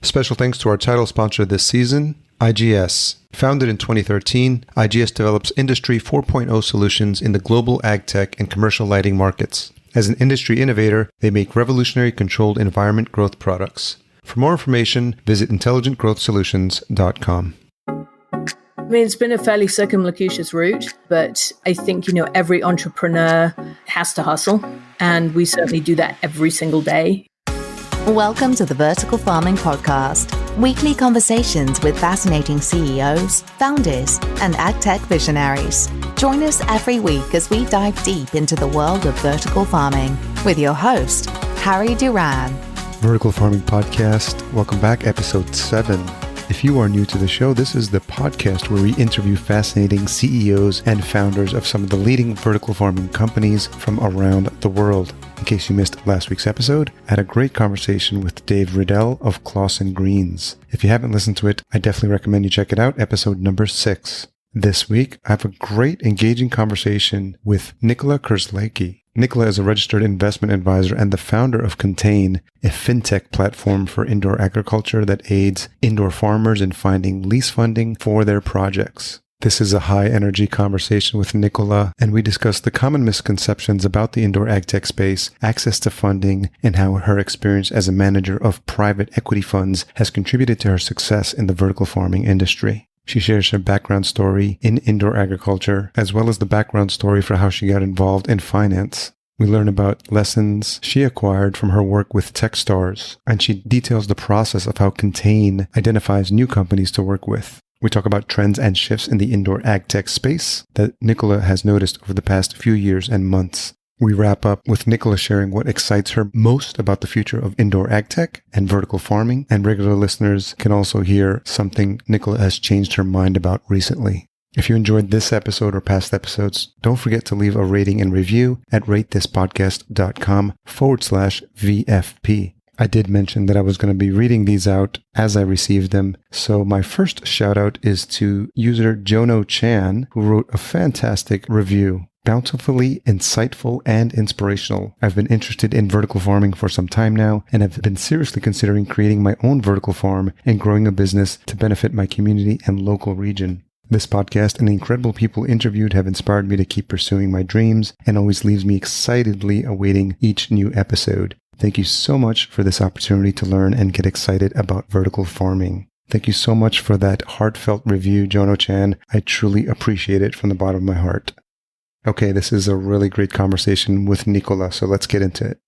Special thanks to our title sponsor this season, IGS. Founded in 2013, IGS develops Industry 4.0 solutions in the global AgTech and commercial lighting markets. As an industry innovator, they make revolutionary controlled environment growth products. For more information, visit intelligentgrowthsolutions.com. I mean, it's been a fairly circumlocucious route, but I think, every entrepreneur has to hustle, and we certainly do that every single day. Welcome to the Vertical Farming Podcast, weekly conversations with fascinating CEOs, founders, and AgTech visionaries. Join us every week as we dive deep into the world of vertical farming with your host, Harry Duran. Vertical Farming Podcast, welcome back, episode 7. If you are new to the show, this is the podcast where we interview fascinating CEOs and founders of some of the leading vertical farming companies from around the world. In case you missed last week's episode, I had a great conversation with Dave Riddell of Clausen Greens. If you haven't listened to it, I definitely recommend you check it out, episode number 6. This week, I have a great engaging conversation with Nikola Kerslake. Nikola is a registered investment advisor and the founder of Contain, a FinTech platform for indoor agriculture that aids indoor farmers in finding lease funding for their projects. This is a high-energy conversation with Nikola, and we discuss the common misconceptions about the indoor agtech space, access to funding, and how her experience as a manager of private equity funds has contributed to her success in the vertical farming industry. She shares her background story in indoor agriculture, as well as the background story for how she got involved in finance. We learn about lessons she acquired from her work with Techstars, and she details the process of how Contain identifies new companies to work with. We talk about trends and shifts in the indoor agtech space that Nikola has noticed over the past few years and months. We wrap up with Nikola sharing what excites her most about the future of indoor agtech and vertical farming, and regular listeners can also hear something Nikola has changed her mind about recently. If you enjoyed this episode or past episodes, don't forget to leave a rating and review at ratethispodcast.com/VFP. I did mention that I was going to be reading these out as I received them. So my first shout out is to user Jono Chan, who wrote a fantastic review. Bountifully insightful and inspirational. I've been interested in vertical farming for some time now and have been seriously considering creating my own vertical farm and growing a business to benefit my community and local region. This podcast and the incredible people interviewed have inspired me to keep pursuing my dreams and always leaves me excitedly awaiting each new episode. Thank you so much for this opportunity to learn and get excited about vertical farming. Thank you so much for that heartfelt review, Jono Chan. I truly appreciate it from the bottom of my heart. Okay, this is a really great conversation with Nikola, so let's get into it.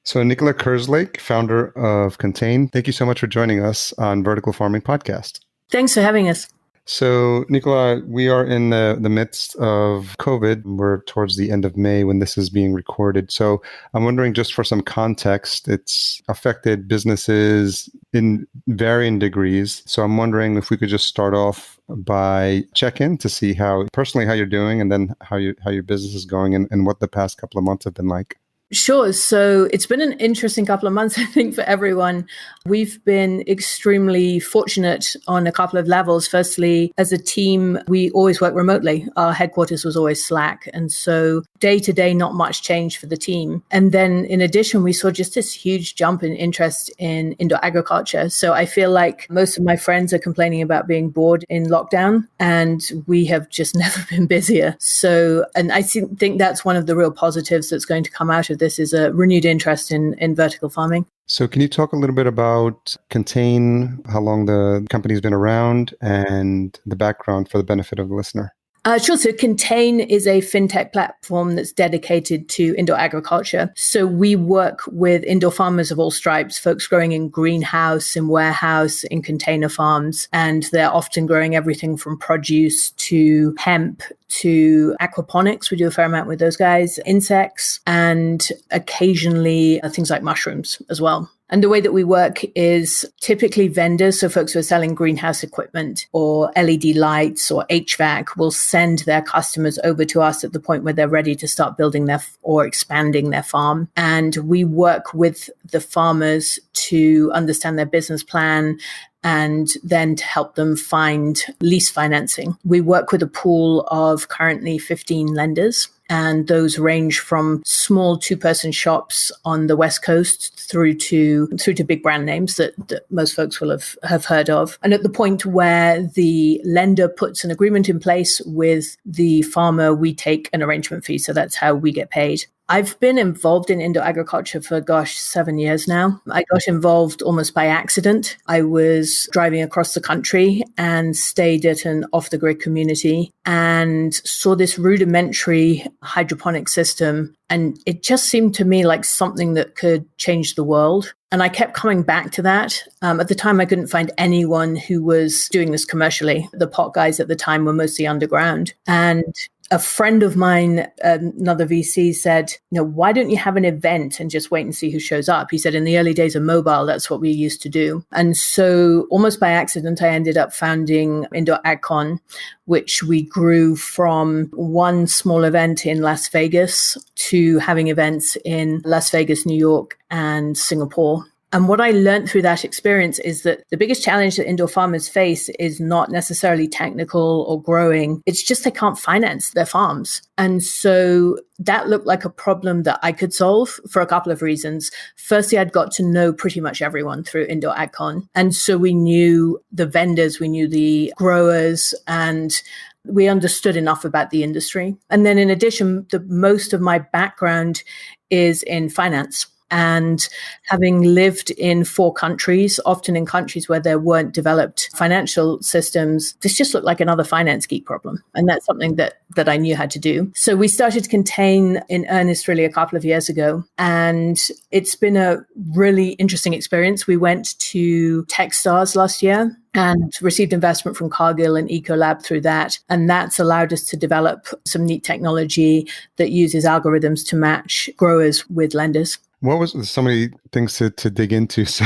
So Nikola Kerslake, founder of Contain, thank you so much for joining us on Vertical Farming Podcast. Thanks for having us. So, Nikola, we are in the midst of COVID. We're towards the end of May when this is being recorded. So I'm wondering, just for some context, it's affected businesses in varying degrees. So I'm wondering if we could just start off by check-in to see how you're doing, and then how your business is going, and what the past couple of months have been like. Sure. So it's been an interesting couple of months, I think, for everyone. We've been extremely fortunate on a couple of levels. Firstly, as a team, we always work remotely. Our headquarters was always Slack. And so day to day, not much change for the team. And then in addition, we saw just this huge jump in interest in indoor agriculture. So I feel like most of my friends are complaining about being bored in lockdown, and we have just never been busier. So, and I think that's one of the real positives that's going to come out of this, is a renewed interest in vertical farming. So can you talk a little bit about Contain, how long the company's been around, and the background for the benefit of the listener? Sure. So Contain is a FinTech platform that's dedicated to indoor agriculture. So we work with indoor farmers of all stripes, folks growing in greenhouse, in warehouse, in container farms, and they're often growing everything from produce to hemp to aquaponics. We do a fair amount with those guys, insects, and occasionally things like mushrooms as well. And the way that we work is typically vendors, so folks who are selling greenhouse equipment or LED lights or HVAC, will send their customers over to us at the point where they're ready to start building or expanding their farm. And we work with the farmers to understand their business plan and then to help them find lease financing. We work with a pool of currently 15 lenders. And those range from small 2-person shops on the West Coast through to big brand names that most folks will have heard of. And at the point where the lender puts an agreement in place with the farmer, we take an arrangement fee. So that's how we get paid. I've been involved in indoor agriculture for, 7 years now. I got involved almost by accident. I was driving across the country and stayed at an off-the-grid community and saw this rudimentary hydroponic system. And it just seemed to me like something that could change the world. And I kept coming back to that. At the time, I couldn't find anyone who was doing this commercially. The pot guys at the time were mostly underground. And a friend of mine, another VC, said, why don't you have an event and just wait and see who shows up? He said, in the early days of mobile, that's what we used to do. And so almost by accident, I ended up founding Indoor AgCon, which we grew from one small event in Las Vegas to having events in Las Vegas, New York, and Singapore. And what I learned through that experience is that the biggest challenge that indoor farmers face is not necessarily technical or growing. It's just they can't finance their farms. And so that looked like a problem that I could solve for a couple of reasons. Firstly, I'd got to know pretty much everyone through Indoor AgCon. And so we knew the vendors, we knew the growers, and we understood enough about the industry. And then in addition, most of my background is in finance. And having lived in 4 countries, often in countries where there weren't developed financial systems, this just looked like another finance geek problem. And that's something that I knew how to do. So we started Contain in earnest really a couple of years ago. And it's been a really interesting experience. We went to Techstars last year and received investment from Cargill and Ecolab through that. And that's allowed us to develop some neat technology that uses algorithms to match growers with lenders. What was so many things to dig into? So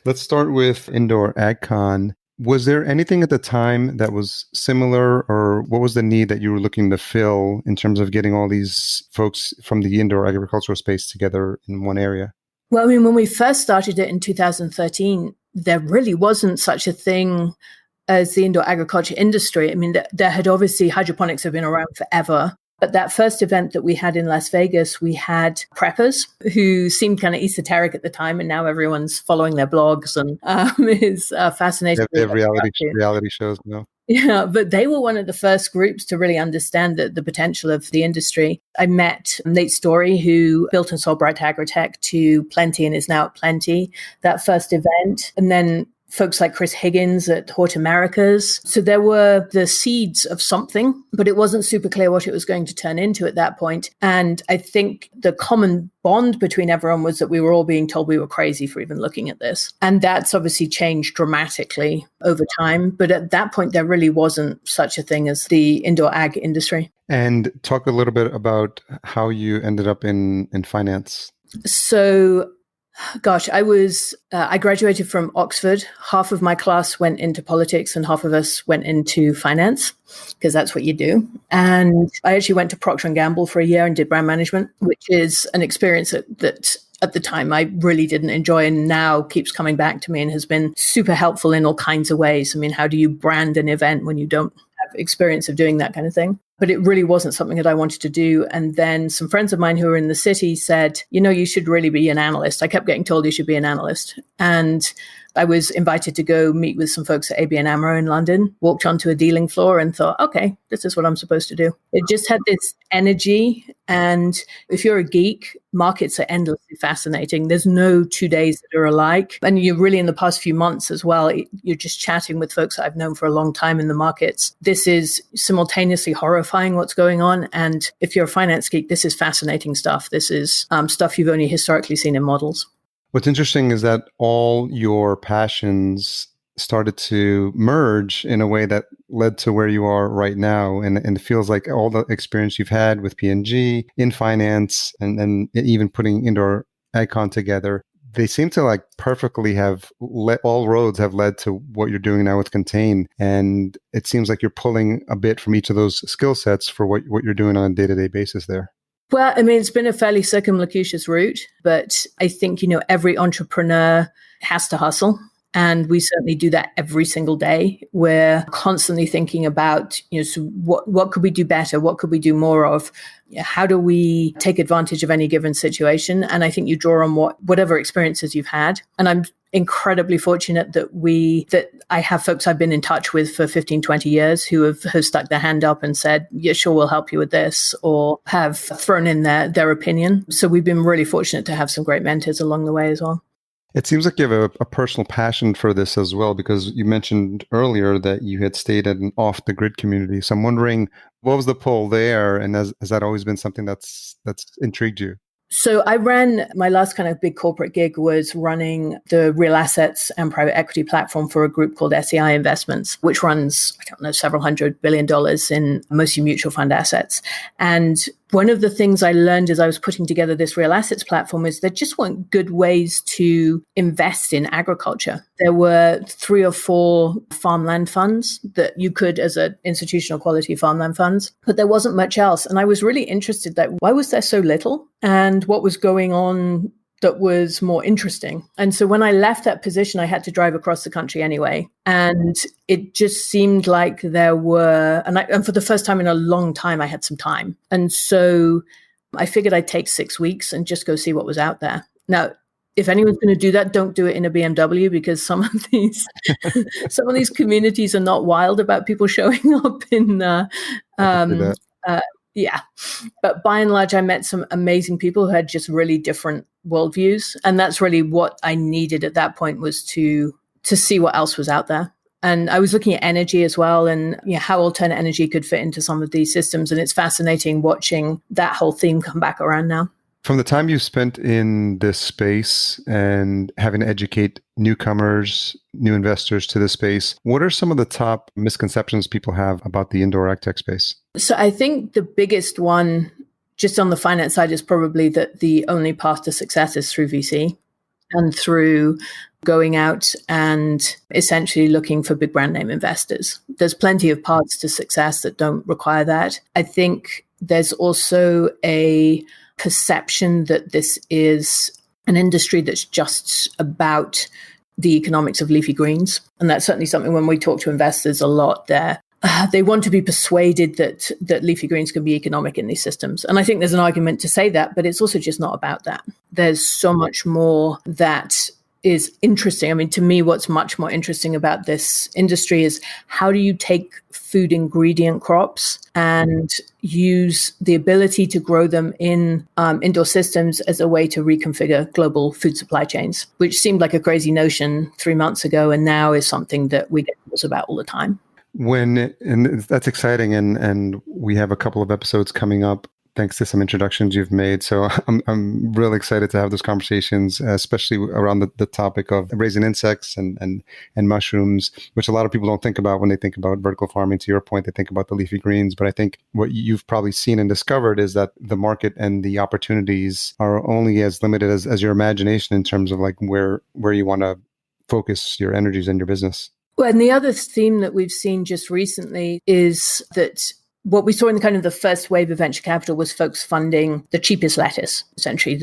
let's start with Indoor AgCon. Was there anything at the time that was similar, or what was the need that you were looking to fill in terms of getting all these folks from the indoor agricultural space together in one area? Well, when we first started it in 2013, there really wasn't such a thing as the indoor agriculture industry. There had obviously hydroponics have been around forever. But that first event that we had in Las Vegas, we had preppers who seemed kind of esoteric at the time, and now everyone's following their blogs and is fascinated. They have reality shows now. Yeah, but they were one of the first groups to really understand the potential of the industry. I met Nate Story, who built and sold Bright AgriTech to Plenty and is now at Plenty, that first event. And then folks like Chris Higgins at Hort Americas. So there were the seeds of something, but it wasn't super clear what it was going to turn into at that point. And I think the common bond between everyone was that we were all being told we were crazy for even looking at this. And that's obviously changed dramatically over time. But at that point, there really wasn't such a thing as the indoor ag industry. And talk a little bit about how you ended up in finance. So I graduated from Oxford. Half of my class went into politics and half of us went into finance because that's what you do. And I actually went to Procter & Gamble for a year and did brand management, which is an experience that at the time I really didn't enjoy and now keeps coming back to me and has been super helpful in all kinds of ways. How do you brand an event when you don't have experience of doing that kind of thing? But it really wasn't something that I wanted to do. And then some friends of mine who were in the city said, you should really be an analyst. I kept getting told you should be an analyst. And I was invited to go meet with some folks at ABN AMRO in London, walked onto a dealing floor and thought, okay, this is what I'm supposed to do. It just had this energy. And if you're a geek, markets are endlessly fascinating. There's no 2 days that are alike. And you're really in the past few months as well, you're just chatting with folks that I've known for a long time in the markets. This is simultaneously horrifying what's going on. And if you're a finance geek, this is fascinating stuff. This is stuff you've only historically seen in models. What's interesting is that all your passions started to merge in a way that led to where you are right now. And it feels like all the experience you've had with P&G in finance and even putting Indoor AgCon together, they seem to perfectly have all roads have led to what you're doing now with Contain. And it seems like you're pulling a bit from each of those skill sets for what you're doing on a day-to-day basis there. Well, it's been a fairly circumlocucious route, but I think, every entrepreneur has to hustle. And we certainly do that every single day. We're constantly thinking about, so what could we do better? What could we do more of? How do we take advantage of any given situation? And I think you draw on whatever experiences you've had. And I'm incredibly fortunate that I have folks I've been in touch with for 15, 20 years who have stuck their hand up and said, yeah, sure, we'll help you with this, or have thrown in their opinion. So we've been really fortunate to have some great mentors along the way as well. It seems like you have a personal passion for this as well, because you mentioned earlier that you had stayed at an off-the-grid community. So I'm wondering, what was the pull there? And has that always been something that's intrigued you? So I ran, my last kind of big corporate gig was running the real assets and private equity platform for a group called SEI Investments, which runs, several $100 billion in mostly mutual fund assets. And one of the things I learned as I was putting together this real assets platform is there just weren't good ways to invest in agriculture. There were 3 or 4 farmland funds that you could, as an institutional quality farmland funds, but there wasn't much else. And I was really interested that why was there so little and what was going on that was more interesting. And so when I left that position, I had to drive across the country anyway. And it just seemed like there were, and for the first time in a long time, I had some time. And so I figured I'd take 6 weeks and just go see what was out there. Now, if anyone's going to do that, don't do it in a BMW, because some of these communities are not wild about people showing up in yeah. But by and large, I met some amazing people who had just really different worldviews. And that's really what I needed at that point, was to see what else was out there. And I was looking at energy as well, and how alternate energy could fit into some of these systems. And it's fascinating watching that whole theme come back around now. From the time you spent in this space and having to educate newcomers, new investors to this space, what are some of the top misconceptions people have about the indoor AgTech space? So I think the biggest one, just on the finance side, is probably that the only path to success is through VC and through going out and essentially looking for big brand name investors. There's plenty of paths to success that don't require that. I think there's also a perception that this is an industry that's just about the economics of leafy greens. And that's certainly something when we talk to investors a lot there. They want to be persuaded that leafy greens can be economic in these systems. And I think there's an argument to say that, but it's also just not about that. There's so much more that is interesting. I mean, to me, what's much more interesting about this industry is how do you take food ingredient crops and use the ability to grow them in indoor systems as a way to reconfigure global food supply chains, which seemed like a crazy notion 3 months ago, and now is something that we get calls about all the time. And that's exciting, and we have a couple of episodes coming up thanks to some introductions you've made. So I'm really excited to have those conversations, especially around the topic of raising insects and mushrooms, which a lot of people don't think about when they think about vertical farming. To your point, they think about the leafy greens. But I think what you've probably seen and discovered is that the market and the opportunities are only as limited as your imagination in terms of like where you want to focus your energies and your business. Well, and the other theme that we've seen just recently is that what we saw in kind of the first wave of venture capital was folks funding the cheapest lettuce, essentially.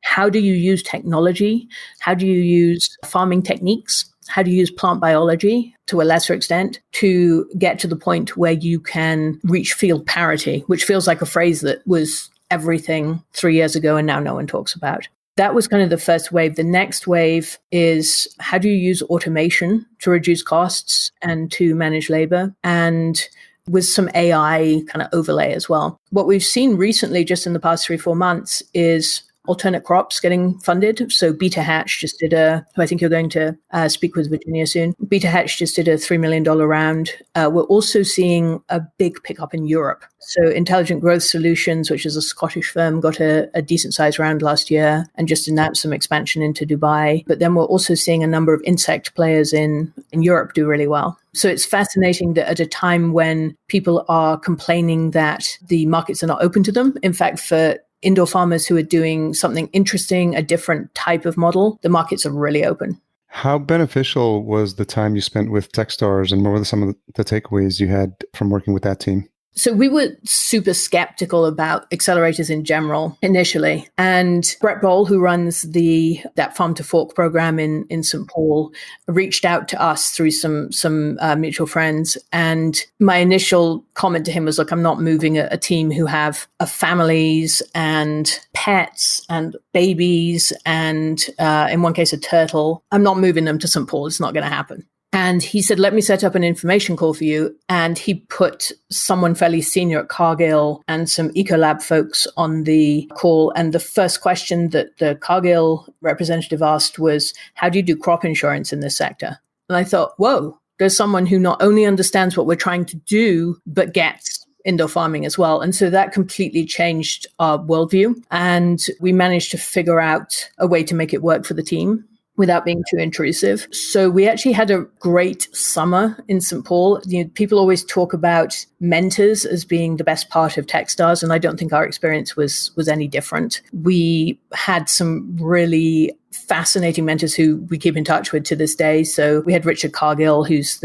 How do you use technology? How do you use farming techniques? How do you use plant biology to a lesser extent to get to the point where you can reach field parity, which feels like a phrase that was everything 3 years ago and now no one talks about. That was kind of the first wave. The next wave is how do you use automation to reduce costs and to manage labor, and with some AI kind of overlay as well. What we've seen recently, just in the past 3-4 months, is alternate crops getting funded. So Beta Hatch just did who I think you're going to speak with Virginia soon. Beta Hatch just did a $3 million round. We're also seeing a big pickup in Europe. So Intelligent Growth Solutions, which is a Scottish firm, got a decent sized round last year and just announced some expansion into Dubai. But then we're also seeing a number of insect players in Europe do really well. So it's fascinating that at a time when people are complaining that the markets are not open to them, in fact, for indoor farmers who are doing something interesting, a different type of model, the markets are really open. How beneficial was the time you spent with Techstars, and what were some of the takeaways you had from working with that team? So we were super skeptical about accelerators in general initially. And Brett Boll, who runs that Farm to Fork program in St. Paul, reached out to us through some mutual friends. And my initial comment to him was, look, I'm not moving a team who have families and pets and babies and in one case, a turtle. I'm not moving them to St. Paul. It's not going to happen. And he said, let me set up an information call for you. And he put someone fairly senior at Cargill and some Ecolab folks on the call. And the first question that the Cargill representative asked was, how do you do crop insurance in this sector? And I thought, whoa, there's someone who not only understands what we're trying to do, but gets indoor farming as well. And so that completely changed our worldview. And we managed to figure out a way to make it work for the team without being too intrusive. So we actually had a great summer in St. Paul. People always talk about mentors as being the best part of Techstars, and I don't think our experience was any different. We had some really fascinating mentors who we keep in touch with to this day. So we had Richard Cargill, who's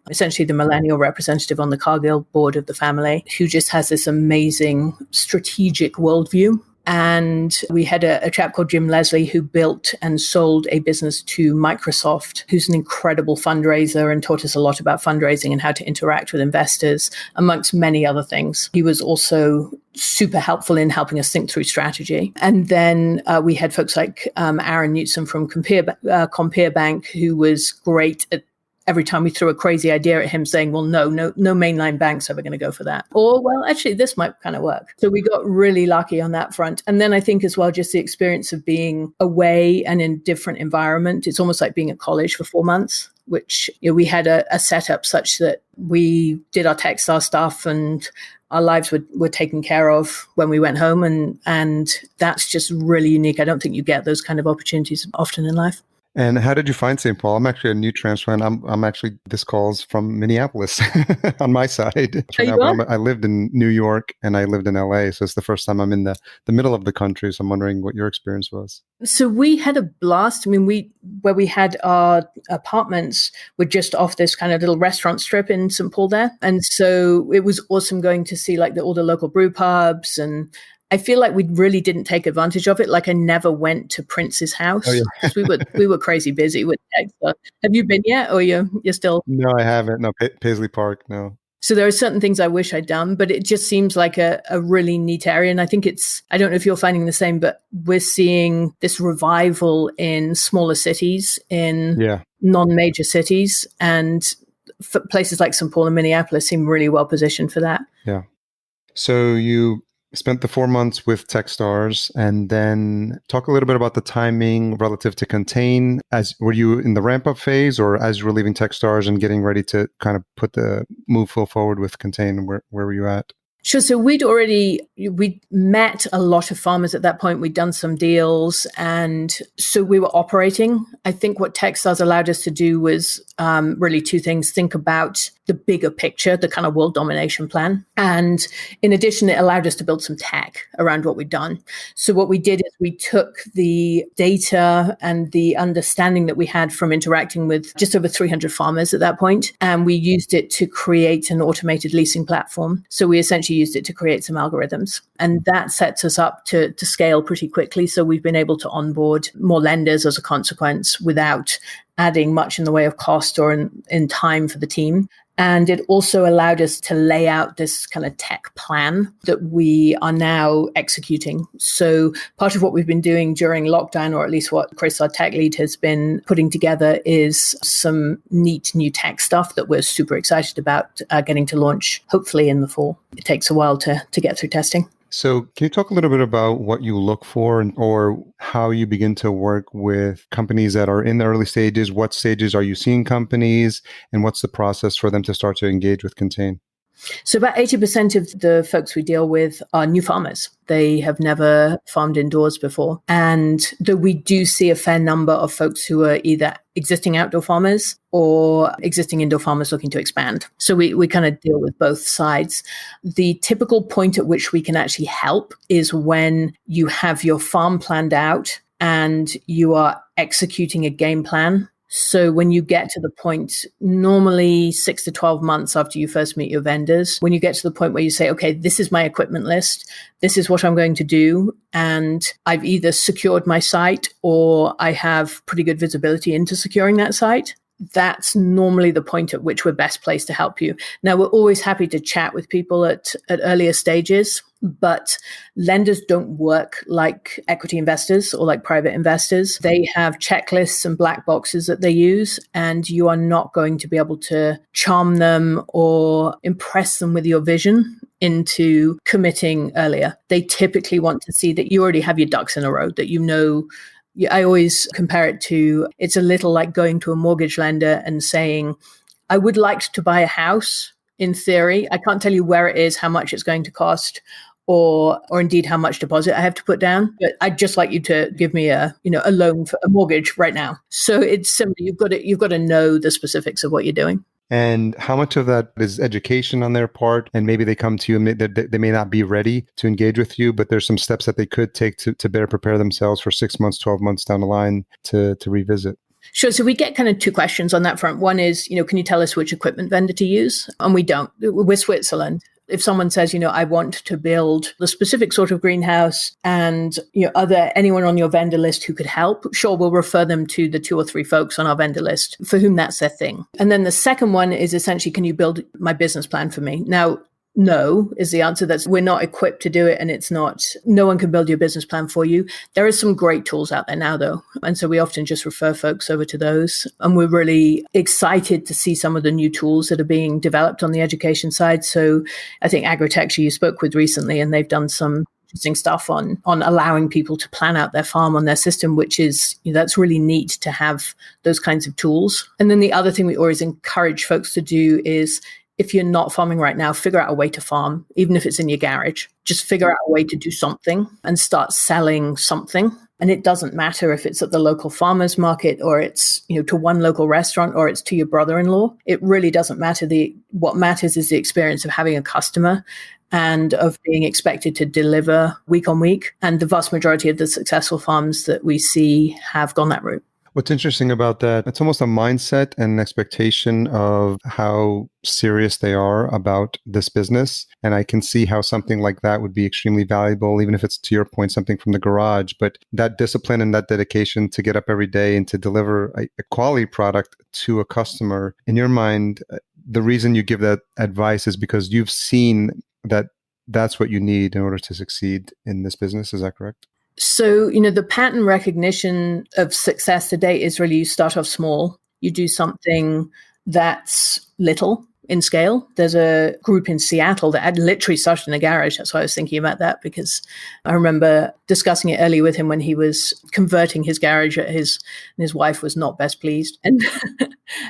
essentially the millennial representative on the Cargill board of the family, who just has this amazing strategic worldview. And we had a chap called Jim Leslie who built and sold a business to Microsoft, who's an incredible fundraiser and taught us a lot about fundraising and how to interact with investors, amongst many other things. He was also super helpful in helping us think through strategy. And then we had folks like Aaron Newsom from Compere Bank, who was great at every time we threw a crazy idea at him saying, well, no mainline bank's ever going to go for that. Or, well, actually, this might kind of work. So we got really lucky on that front. And then I think as well, just the experience of being away and in different environment. It's almost like being at college for 4 months, which we had a setup such that we did our Techstar stuff and our lives were taken care of when we went home. And that's just really unique. I don't think you get those kind of opportunities often in life. And how did you find St. Paul? I'm actually a new transplant. I'm actually, this call's from Minneapolis on my side. I lived in New York and I lived in LA. So it's the first time I'm in the middle of the country. So I'm wondering what your experience was. So we had a blast. I mean, where we had our apartments were just off this kind of little restaurant strip in St. Paul there. And so it was awesome going to see like all the local brew pubs, and I feel like we really didn't take advantage of it. Like I never went to Prince's house. Oh, yeah. we were crazy busy with Techstars. Have you been yet, or you're still? No, I haven't. No, Paisley Park. No. So there are certain things I wish I'd done, but it just seems like a really neat area. And I think I don't know if you're finding the same, but we're seeing this revival in smaller cities, in non-major cities, and places like St. Paul and Minneapolis seem really well positioned for that. Yeah. So you spent the 4 months with Techstars, and then talk a little bit about the timing relative to Contain. Were you in the ramp-up phase, or as you were leaving Techstars and getting ready to kind of move forward with Contain? Where were you at? Sure. So we'd met a lot of farmers at that point. We'd done some deals, and so we were operating. I think what Techstars allowed us to do was really two things: think about the bigger picture, the kind of world domination plan. And in addition, it allowed us to build some tech around what we'd done. So what we did is we took the data and the understanding that we had from interacting with just over 300 farmers at that point, and we used it to create an automated leasing platform. So we essentially used it to create some algorithms. And that sets us up to scale pretty quickly. So we've been able to onboard more lenders as a consequence without adding much in the way of cost or in time for the team. And it also allowed us to lay out this kind of tech plan that we are now executing. So part of what we've been doing during lockdown, or at least what Chris, our tech lead, has been putting together, is some neat new tech stuff that we're super excited about getting to launch, hopefully in the fall. It takes a while to get through testing. So can you talk a little bit about what you look for or how you begin to work with companies that are in the early stages? What stages are you seeing companies, and what's the process for them to start to engage with Contain? So about 80% of the folks we deal with are new farmers. They have never farmed indoors before. And though we do see a fair number of folks who are either existing outdoor farmers or existing indoor farmers looking to expand. So we kind of deal with both sides. The typical point at which we can actually help is when you have your farm planned out and you are executing a game plan. So when you get to the point, normally 6 to 12 months after you first meet your vendors, when you get to the point where you say, okay, this is my equipment list, this is what I'm going to do, and I've either secured my site or I have pretty good visibility into securing that site, that's normally the point at which we're best placed to help you. Now, we're always happy to chat with people at earlier stages, but lenders don't work like equity investors or like private investors. They have checklists and black boxes that they use, and you are not going to be able to charm them or impress them with your vision into committing earlier. They typically want to see that you already have your ducks in a row, that you know. I always compare it to, it's a little like going to a mortgage lender and saying, I would like to buy a house in theory. I can't tell you where it is, how much it's going to cost, or indeed how much deposit I have to put down. But I'd just like you to give me a loan for a mortgage right now. So it's similar. You've got to know the specifics of what you're doing. And how much of that is education on their part? And maybe they come to you and they may not be ready to engage with you, but there's some steps that they could take to better prepare themselves for 6 months, 12 months down the line to revisit. Sure. So we get kind of two questions on that front. One is, can you tell us which equipment vendor to use? And we don't. We're Switzerland. If someone says, I want to build the specific sort of greenhouse and, are there anyone on your vendor list who could help? Sure, we'll refer them to the 2 or 3 folks on our vendor list for whom that's their thing. And then the second one is essentially, can you build my business plan for me? Now, no is the answer. We're not equipped to do it, and no one can build your business plan for you. There are some great tools out there now, though. And so we often just refer folks over to those. And we're really excited to see some of the new tools that are being developed on the education side. So I think AgTech you spoke with recently, and they've done some interesting stuff on allowing people to plan out their farm on their system, which is, that's really neat to have those kinds of tools. And then the other thing we always encourage folks to do is, if you're not farming right now, figure out a way to farm, even if it's in your garage. Just figure out a way to do something and start selling something. And it doesn't matter if it's at the local farmer's market or it's, to one local restaurant or it's to your brother-in-law. It really doesn't matter. What matters is the experience of having a customer and of being expected to deliver week on week. And the vast majority of the successful farms that we see have gone that route. What's interesting about that, it's almost a mindset and an expectation of how serious they are about this business. And I can see how something like that would be extremely valuable, even if it's, to your point, something from the garage. But that discipline and that dedication to get up every day and to deliver a quality product to a customer, in your mind, the reason you give that advice is because you've seen that that's what you need in order to succeed in this business. Is that correct? So, the pattern recognition of success to date is really you start off small. You do something that's little in scale. There's a group in Seattle that had literally started in a garage. That's why I was thinking about that, because I remember discussing it earlier with him when he was converting his garage and his wife was not best pleased. And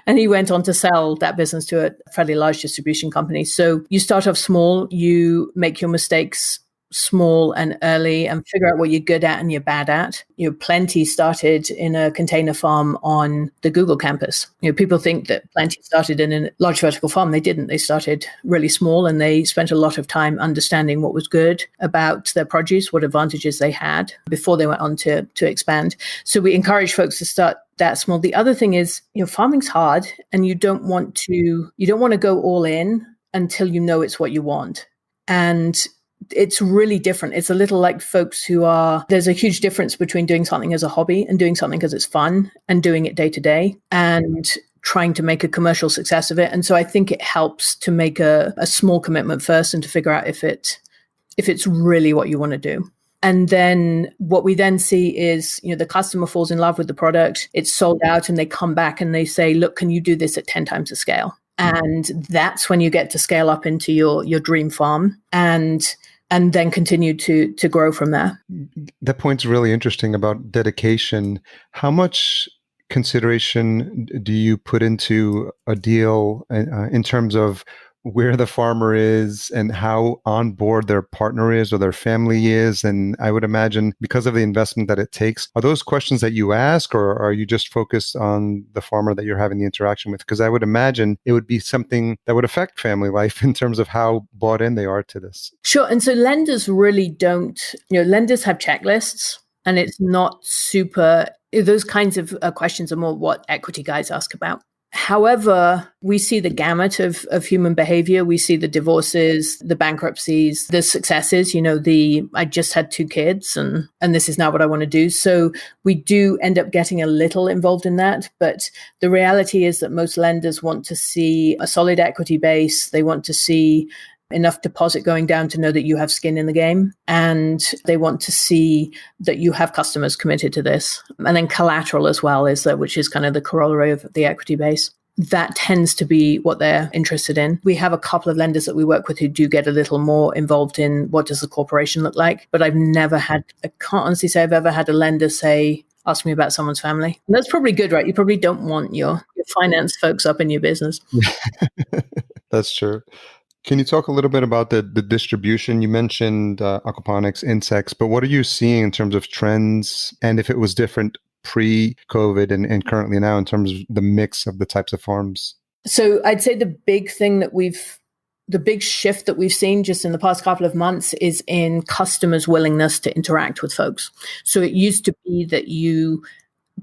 and he went on to sell that business to a fairly large distribution company. So you start off small, you make your mistakes small and early and figure out what you're good at and you're bad at. Plenty started in a container farm on the Google campus. People think that Plenty started in a large vertical farm. They didn't. They started really small and they spent a lot of time understanding what was good about their produce, what advantages they had before they went on to expand. So we encourage folks to start that small. The other thing is, farming's hard and you don't want to go all in until you know it's what you want. And it's really different. It's a little like folks there's a huge difference between doing something as a hobby and doing something because it's fun and doing it day to day and trying to make a commercial success of it. And so I think it helps to make a small commitment first and to figure out if it's really what you want to do. And then what we then see is, the customer falls in love with the product, it's sold out, and they come back and they say, look, can you do this at 10 times the scale? And that's when you get to scale up into your dream farm and then continue to grow from there. That point's really interesting about dedication. How much consideration do you put into a deal in terms of where the farmer is and how on board their partner is or their family is? And I would imagine because of the investment that it takes, are those questions that you ask, or are you just focused on the farmer that you're having the interaction with? Because I would imagine it would be something that would affect family life in terms of how bought in they are to this. Sure. And so lenders really don't, lenders have checklists and it's not super Those kinds of questions are more what equity guys ask about. However, we see the gamut of human behavior. We see the divorces, the bankruptcies, the successes, I just had 2 kids and this is now what I want to do. So we do end up getting a little involved in that. But the reality is that most lenders want to see a solid equity base. They want to see enough deposit going down to know that you have skin in the game. And they want to see that you have customers committed to this. And then collateral as well which is kind of the corollary of the equity base. That tends to be what they're interested in. We have a couple of lenders that we work with who do get a little more involved in what does the corporation look like. But I can't honestly say I've ever had a lender say, ask me about someone's family. And that's probably good, right? You probably don't want your finance folks up in your business. That's true. Can you talk a little bit about the distribution? You mentioned aquaponics, insects, but what are you seeing in terms of trends and if it was different pre-COVID and currently now in terms of the mix of the types of farms? So I'd say the big shift that we've seen just in the past couple of months is in customers' willingness to interact with folks. So it used to be that you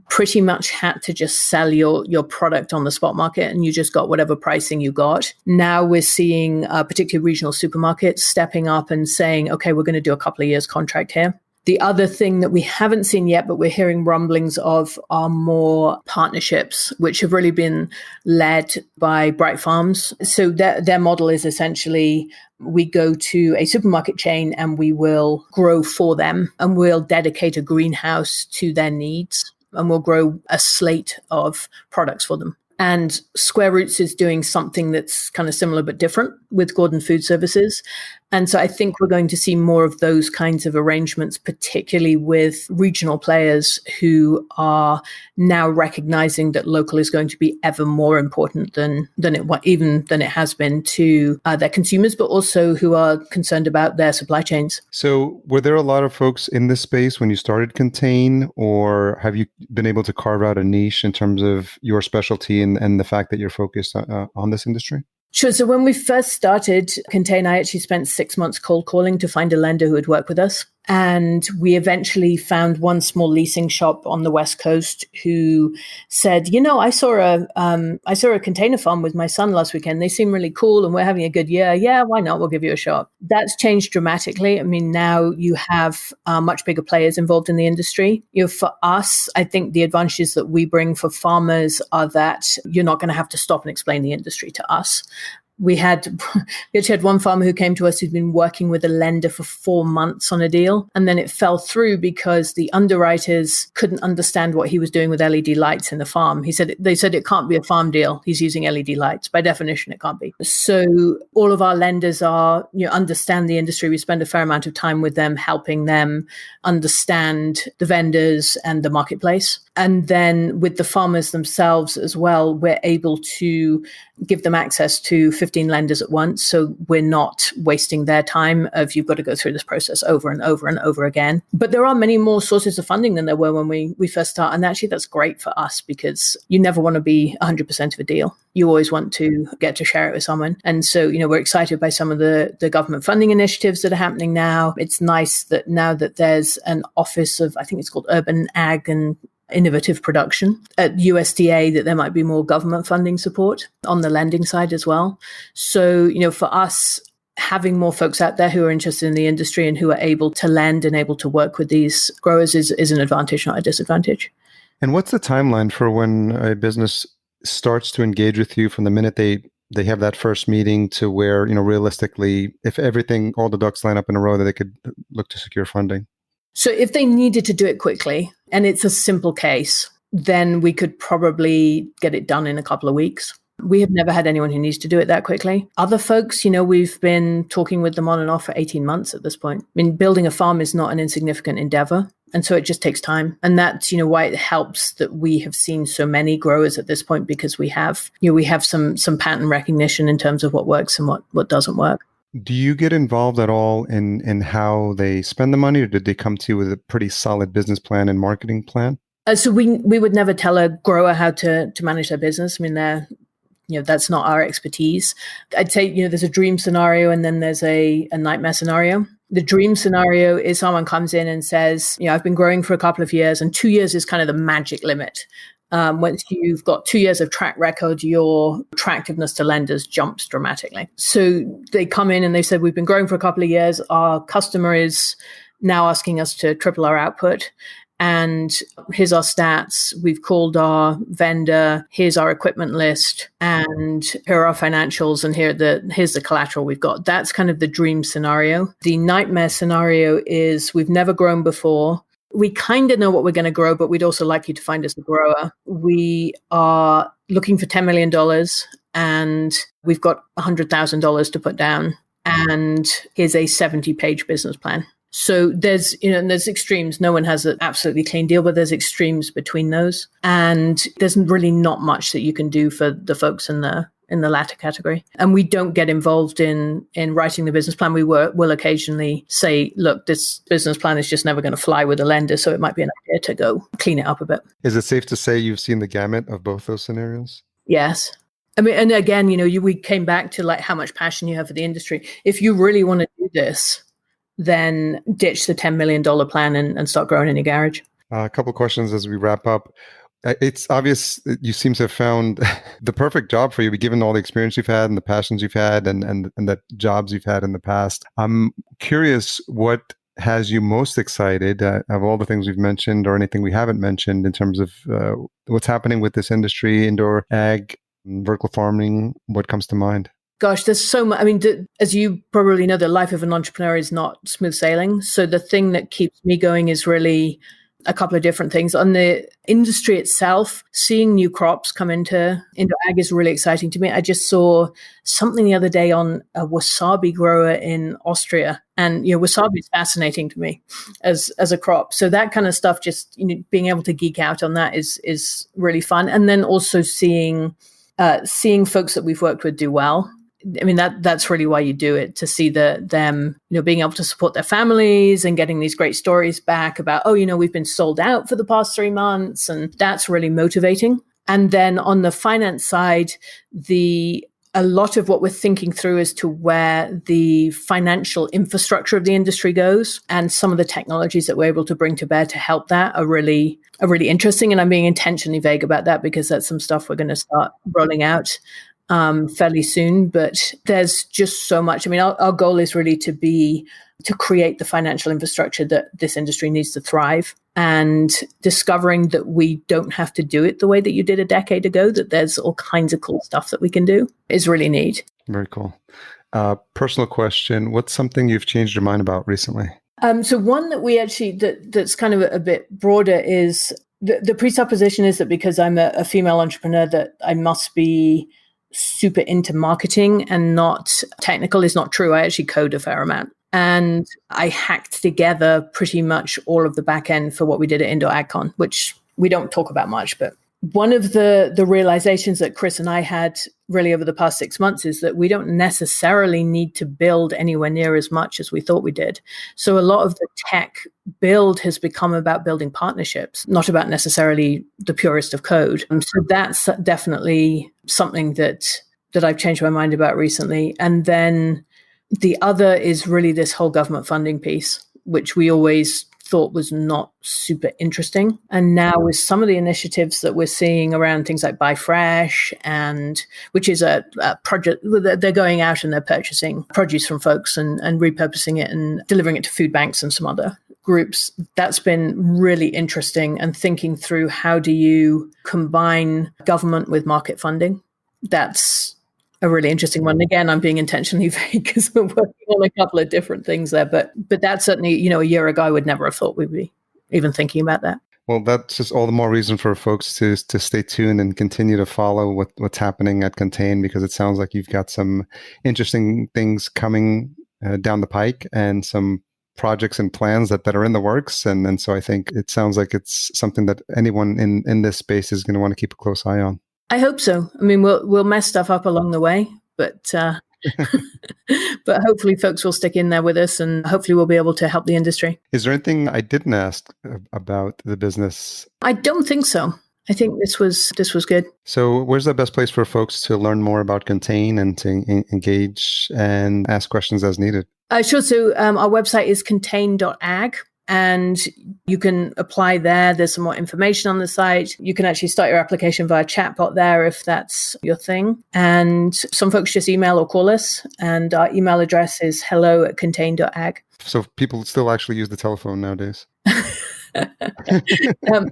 pretty much had to just sell your product on the spot market and you just got whatever pricing you got. Now we're seeing particularly regional supermarkets stepping up and saying, okay, we're going to do a couple of years contract here. The other thing that we haven't seen yet, but we're hearing rumblings of, are more partnerships, which have really been led by Bright Farms. So their model is essentially we go to a supermarket chain and we will grow for them and we'll dedicate a greenhouse to their needs. And we'll grow a slate of products for them. And Square Roots is doing something that's kind of similar but different with Gordon Food Services. And so I think we're going to see more of those kinds of arrangements, particularly with regional players who are now recognizing that local is going to be ever more important than it has been to their consumers, but also who are concerned about their supply chains. So were there a lot of folks in this space when you started Contain, or have you been able to carve out a niche in terms of your specialty and the fact that you're focused on this industry? Sure. So when we first started Contain, I actually spent 6 months cold calling to find a lender who would work with us. And we eventually found one small leasing shop on the West Coast who said, I saw a container farm with my son last weekend. They seem really cool and we're having a good year. Yeah, why not? We'll give you a shot. That's changed dramatically. I mean, now you have much bigger players involved in the industry. For us, I think the advantages that we bring for farmers are that you're not going to have to stop and explain the industry to us. We actually had one farmer who came to us who'd been working with a lender for 4 months on a deal. And then it fell through because the underwriters couldn't understand what he was doing with LED lights in the farm. They said it can't be a farm deal. He's using LED lights. By definition, it can't be. So all of our lenders understand the industry. We spend a fair amount of time with them, helping them understand the vendors and the marketplace. And then with the farmers themselves as well, we're able to give them access to 15 lenders at once. So we're not wasting their time of you've got to go through this process over and over and over again. But there are many more sources of funding than there were when we first start. And actually, that's great for us because you never want to be 100% of a deal. You always want to get to share it with someone. And so, we're excited by some of the government funding initiatives that are happening now. It's nice that now that there's an office of, I think it's called Urban Ag and Innovative Production at USDA, that there might be more government funding support on the lending side as well. So, for us, having more folks out there who are interested in the industry and who are able to lend and able to work with these growers is an advantage, not a disadvantage. And what's the timeline for when a business starts to engage with you from the minute they have that first meeting to where, realistically, if all the ducks line up in a row, that they could look to secure funding? So if they needed to do it quickly, and it's a simple case, then we could probably get it done in a couple of weeks. We have never had anyone who needs to do it that quickly. Other folks, we've been talking with them on and off for 18 months at this point. I mean, building a farm is not an insignificant endeavor. And so it just takes time. And that's, why it helps that we have seen so many growers at this point, because we have some pattern recognition in terms of what works and what doesn't work. Do you get involved at all in how they spend the money, or did they come to you with a pretty solid business plan and marketing plan? So we would never tell a grower how to manage their business. I mean, that's not our expertise. I'd say, there's a dream scenario and then there's a nightmare scenario. The dream scenario is someone comes in and says, I've been growing for a couple of years, and 2 years is kind of the magic limit. Once you've got 2 years of track record, your attractiveness to lenders jumps dramatically. So they come in and they said, we've been growing for a couple of years. Our customer is now asking us to triple our output. And here's our stats. We've called our vendor. Here's our equipment list. And here are our financials. And here's the collateral we've got. That's kind of the dream scenario. The nightmare scenario is we've never grown before. We kind of know what we're going to grow, but we'd also like you to find us a grower. We are looking for $10 million and we've got $100,000 to put down. And here's a 70-page business plan. So there's extremes. No one has an absolutely clean deal, but there's extremes between those. And there's really not much that you can do for the folks in the latter category. And we don't get involved in writing the business plan. We will occasionally say, look, this business plan is just never going to fly with a lender. So it might be an idea to go clean it up a bit. Is it safe to say you've seen the gamut of both those scenarios? Yes. I mean, and again, we came back to like how much passion you have for the industry. If you really want to do this, then ditch the $10 million plan and start growing in your garage. A couple of questions as we wrap up. It's obvious that you seem to have found the perfect job for you, given all the experience you've had and the passions you've had and the jobs you've had in the past. I'm curious what has you most excited of all the things we've mentioned or anything we haven't mentioned in terms of what's happening with this industry, indoor ag, vertical farming. What comes to mind? Gosh, there's so much. I mean, as you probably know, the life of an entrepreneur is not smooth sailing. So the thing that keeps me going is really a couple of different things. On the industry itself, seeing new crops come into ag is really exciting to me. I just saw something the other day on a wasabi grower in Austria. And, wasabi is fascinating to me as a crop. So that kind of stuff, just, being able to geek out on that is really fun. And then also seeing folks that we've worked with do well. I mean, that's really why you do it, to see them, being able to support their families and getting these great stories back about, we've been sold out for the past 3 months. And that's really motivating. And then on the finance side, a lot of what we're thinking through as to where the financial infrastructure of the industry goes and some of the technologies that we're able to bring to bear to help that are really interesting. And I'm being intentionally vague about that because that's some stuff we're going to start rolling out fairly soon, but there's just so much. I mean, our goal is really to create the financial infrastructure that this industry needs to thrive, and discovering that we don't have to do it the way that you did a decade ago, that there's all kinds of cool stuff that we can do is really neat. Very cool. Personal question. What's something you've changed your mind about recently? So one that we actually, that's kind of a bit broader is the presupposition is that because I'm a female entrepreneur that I must be super into marketing and not technical is not true. I actually code a fair amount. And I hacked together pretty much all of the back end for what we did at Indoor AgCon, which we don't talk about much. But one of the realizations that Chris and I had really over the past 6 months is that we don't necessarily need to build anywhere near as much as we thought we did. So a lot of the tech build has become about building partnerships, not about necessarily the purest of code. So that's definitely something that I've changed my mind about recently. And then the other is really this whole government funding piece, which we always thought was not super interesting. And now with some of the initiatives that we're seeing around things like Buy Fresh, and which is a project, they're going out and they're purchasing produce from folks and repurposing it and delivering it to food banks and some other groups. That's been really interesting, and thinking through how do you combine government with market funding. That's a really interesting one. Again, I'm being intentionally vague because we're working on a couple of different things there, but that's certainly, a year ago, I would never have thought we'd be even thinking about that. Well, that's just all the more reason for folks to stay tuned and continue to follow what's happening at Contain, because it sounds like you've got some interesting things coming down the pike and some projects and plans that are in the works. And so I think it sounds like it's something that anyone in this space is going to want to keep a close eye on. I hope so. I mean, we'll mess stuff up along the way, but but hopefully folks will stick in there with us, and hopefully we'll be able to help the industry. Is there anything I didn't ask about the business? I don't think so. I think this was good. So where's the best place for folks to learn more about Contain and to engage and ask questions as needed? Sure. So our website is contain.ag. And you can apply there. There's some more information on the site. You can actually start your application via chatbot there if that's your thing. And some folks just email or call us. And our email address is hello@contain.ag. So people still actually use the telephone nowadays?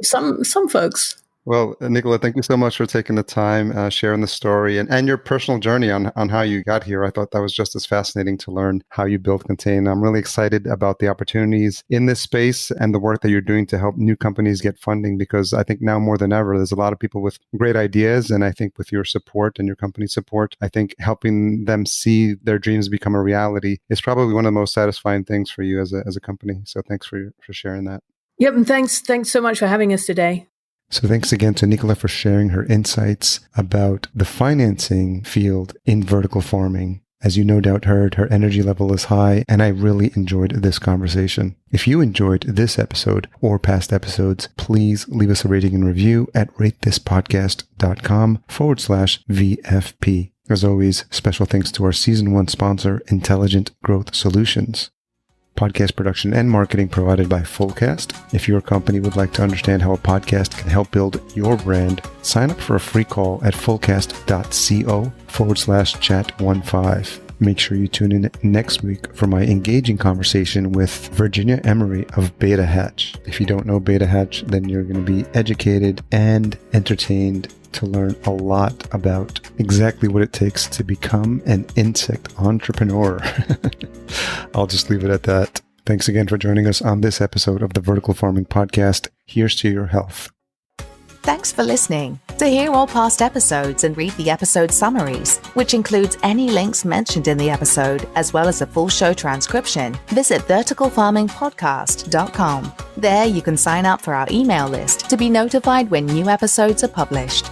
Some folks. Well, Nicola, thank you so much for taking the time, sharing the story and your personal journey on how you got here. I thought that was just as fascinating to learn how you built Contain. I'm really excited about the opportunities in this space and the work that you're doing to help new companies get funding, because I think now more than ever, there's a lot of people with great ideas. And I think with your support and your company's support, I think helping them see their dreams become a reality is probably one of the most satisfying things for you as a company. So thanks for sharing that. Yep. And thanks so much for having us today. So thanks again to Nicola for sharing her insights about the financing field in vertical farming. As you no doubt heard, her energy level is high, and I really enjoyed this conversation. If you enjoyed this episode or past episodes, please leave us a rating and review at ratethispodcast.com/VFP. As always, special thanks to our Season 1 sponsor, Intelligent Growth Solutions. Podcast production and marketing provided by Fullcast. If your company would like to understand how a podcast can help build your brand, sign up for a free call at fullcast.co/chat15. Make sure you tune in next week for my engaging conversation with Virginia Emery of Beta Hatch. If you don't know Beta Hatch, then you're going to be educated and entertained to learn a lot about exactly what it takes to become an insect entrepreneur. I'll just leave it at that. Thanks again for joining us on this episode of the Vertical Farming Podcast. Here's to your health. Thanks for listening. To hear all past episodes and read the episode summaries, which includes any links mentioned in the episode, as well as a full show transcription, visit verticalfarmingpodcast.com. There you can sign up for our email list to be notified when new episodes are published.